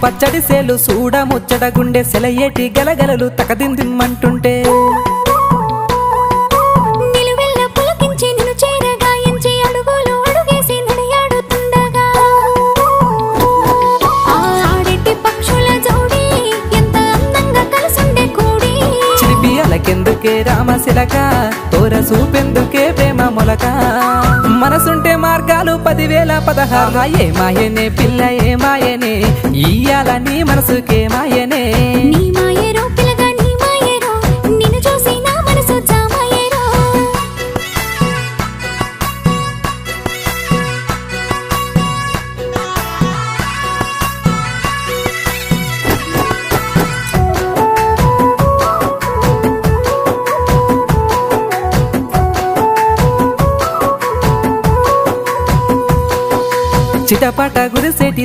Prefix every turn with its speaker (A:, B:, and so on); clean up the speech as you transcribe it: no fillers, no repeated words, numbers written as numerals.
A: పచ్చడి సేలు సూడ ముచ్చట గుండె సెలయేటి గలగలలు తకదిందిమ్మంటుంటే చిలిపియలకెందుకే రామశిలక తోర సూపెందుకే ప్రేమ మొలక మనసుంటే మార్గాలు 10,016 ఏ మాయనే పిల్ల ఏ మాయనే ఇయ్యాల నీ మనసుకే మాయనే
B: నీ మాయరో పిల్లగా నీ మాయరో నిన్ను చూసి నా మనసు జామాయరో
A: చిటపట గురిసేటి